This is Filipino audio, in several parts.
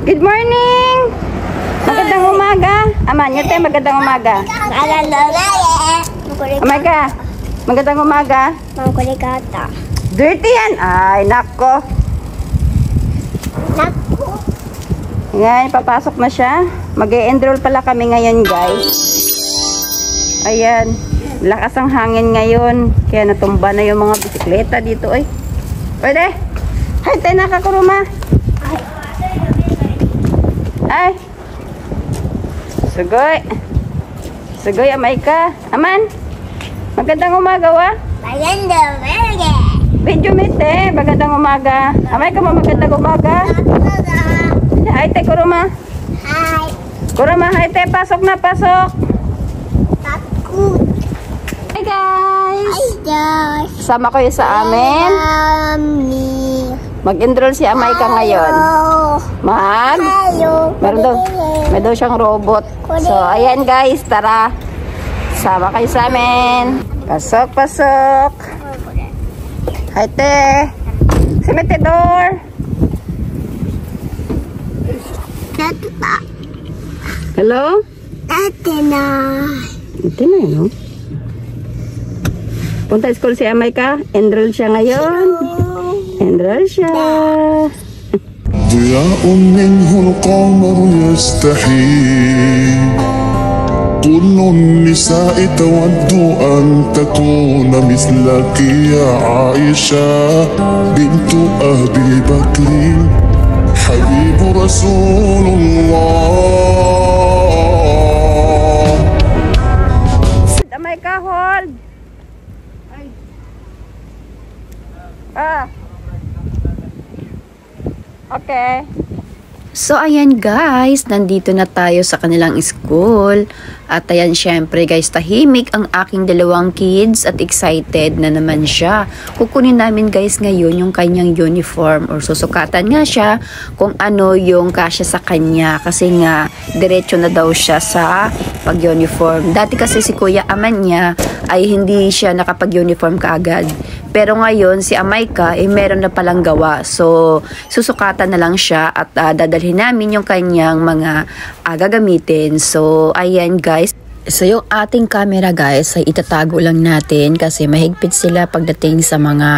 Good morning! Magandang umaga. Amanya te, magandang umaga. Umaga. Magandang umaga. Mangkuligata. Dirty yan. Ay, nako. Naku. Ngayon, papasok na siya. Mag-e-enroll pala kami ngayon, guys. Ayan. Lakas ang hangin ngayon. Kaya natumba na yung mga bisikleta dito. Ay. Pwede? Hay, tayo nakakuruma. Ay. Sugoy. Sugoy, amay ka. Aman. Magandang umaga, wa? Magandang umaga. Video mete. Magandang umaga. Amay ka mo, magandang umaga. Ay, te, kuruma. Hi. Kuruma, hay, te. Pasok na, pasok. Takut. Hi, guys. Hi, guys. Sama kayo sa amin. Mag-enroll si Amay ka ngayon. Mag? May daw siyang robot. So, ayan guys, tara. Sama kayo sa amin. Pasok, pasok. Hi, te. Simetidor. Hello? Ate na. Ito na yun, no? Punta school si Amay ka. Enroll siya ngayon. Enroll siya. ضياء منه القمر يستحيل كل النساء تود أن تكون مثلك يا عائشة بنت أبي بكر حبيب رسول الله. Amay ka, hold. Okay. So, ayan guys, nandito na tayo sa kanilang school. At ayan, syempre guys, tahimik ang aking dalawang kids at excited na naman siya. Kukunin namin guys ngayon yung kanyang uniform or susukatan nga siya kung ano yung kasya sa kanya. Kasi nga, diretso na daw siya sa pag-uniform. Dati kasi si Kuya Aman niya ay hindi siya nakapag-uniform kaagad. Pero ngayon, si Amayka, meron na palang gawa. So, susukatan na lang siya at dadalhin namin yung kanyang mga gagamitin. So, ayan guys. So, yung ating camera guys ay itatago lang natin kasi mahigpit sila pagdating sa mga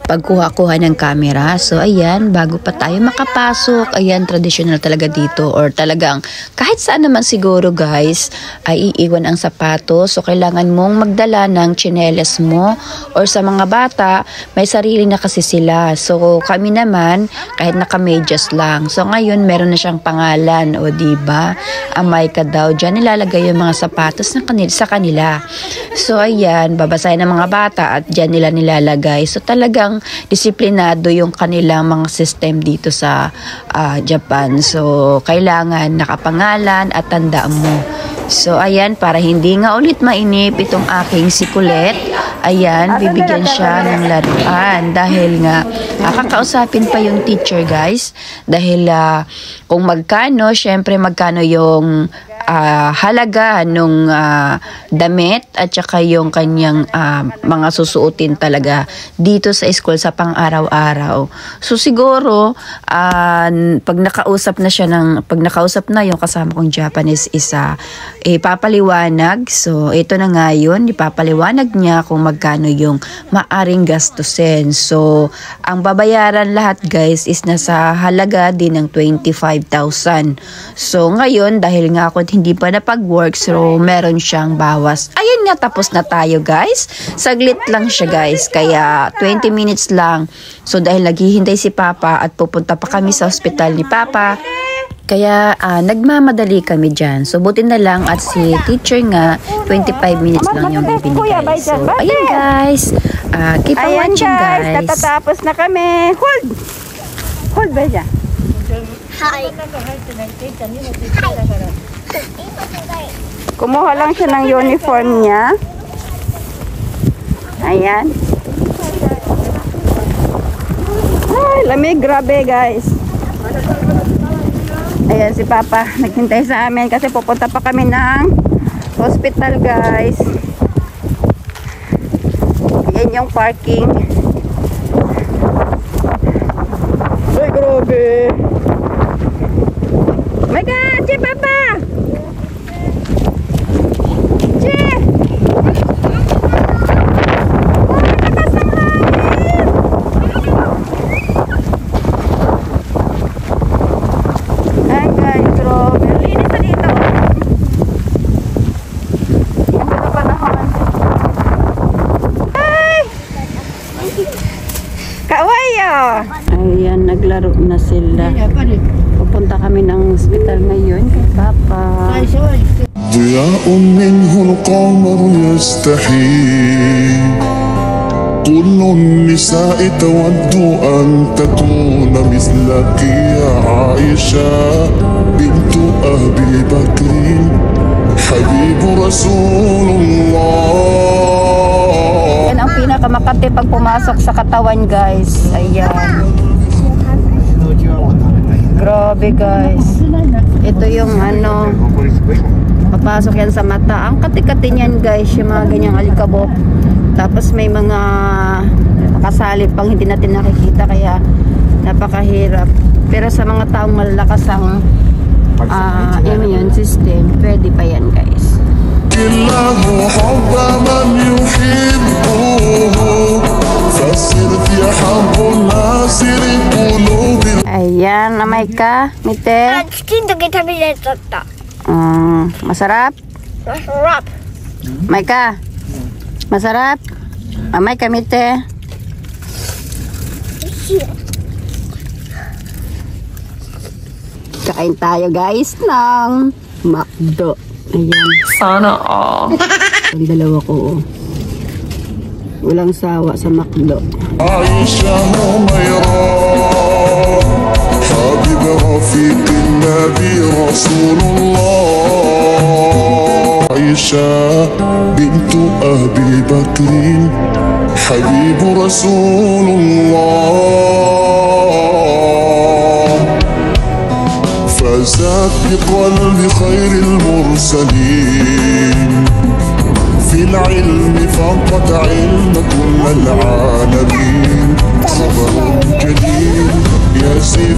pagkuha-kuha ng camera. So, ayan, bago pa tayo makapasok, ayan, traditional talaga dito or talagang kahit saan naman siguro guys ay iiwan ang sapatos. So, kailangan mong magdala ng tsinelas mo or sa mga bata, may sarili na kasi sila. So, kami naman, kahit naka-medyas lang. So, ngayon, meron na siyang pangalan o diba? Amay ka daw. Diyan nilalagay yung mga sapatos sa kanila. So, ayan, babasahin ng mga bata at dyan nila nilalagay. So, talagang disiplinado yung kanilang mga system dito sa Japan. So, kailangan nakapangalan at tandaan mo. So, ayan, para hindi nga ulit mainip itong aking si Colette, ayan, bibigyan siya ng laruan dahil nga kakausapin pa yung teacher guys dahil kung magkano, syempre magkano yung halaga nung damit at saka yung kanyang mga susuotin talaga dito sa school sa pang-araw-araw. So siguro pag nakausap na yung kasama kong Japanese isa ipapaliwanag. So ito na nga yun, ipapaliwanag niya kung magkano yung maaring gastusin. So ang babayaran lahat guys is nasa halaga din ng 25,000. So ngayon dahil nga ako hindi pa napag-work, so meron siyang bawas. Ayun nga, tapos na tayo guys. Saglit lang siya guys, kaya 20 minutes lang. So dahil naghihintay si Papa at pupunta pa kami sa hospital ni Papa, kaya nagmamadali kami dyan. So buti na lang at si teacher nga 25 minutes lang yung bibinigay. So ayun guys, keep on watching guys. Natatapos na kami. Hold ba dyan? Hi. Kumuha lang siya ng uniform niya. Ayan. Ay, lamig. Grabe guys. Ayan si Papa. Naghintay sa amin kasi pupunta pa kami ng hospital guys. Ayan yung parking. Ay, grabe. naglalaro na sila. Pupunta kami ng hospital ngayon kay Papa. ضياء منه القمر يستحيل كل النساء تود أن تكون مثلك يا عائشة بنت أبي بكر حبيب رسول الله. Yan ang pinakamakati pag pumasok sa katawan, guys. Ayan. Grabe, guys. Ito yung ano, papasok yan sa mata. Ang kati-kati niyan, guys, yung mga ganyang alikabok. Tapos may mga nakasalip pang hindi natin nakikita, kaya napakahirap. Pero sa mga taong malalakas ang immune system, pwede pa yan, guys. الله حب من يحبه فصرت يحب الناس لقلوب. Ayan, amay ka, Mite. チキンだけ食べられちゃった。 Masarap? Masarap. Amay ka. Masarap? Amay ka, Mite. Kain tayo, guys, ng McDo. Ayan. Sana all. Ang dalawa ko, oh. Walang sawa sa McDo. عائشة هميراء حبيب رفيق النبي رسول الله. عائشة بنت أبي بكر حبيب رسول الله. فازت بقلب خير المرسلين في العلم فقط علم كل العالمين. خبر جليل يا سيدي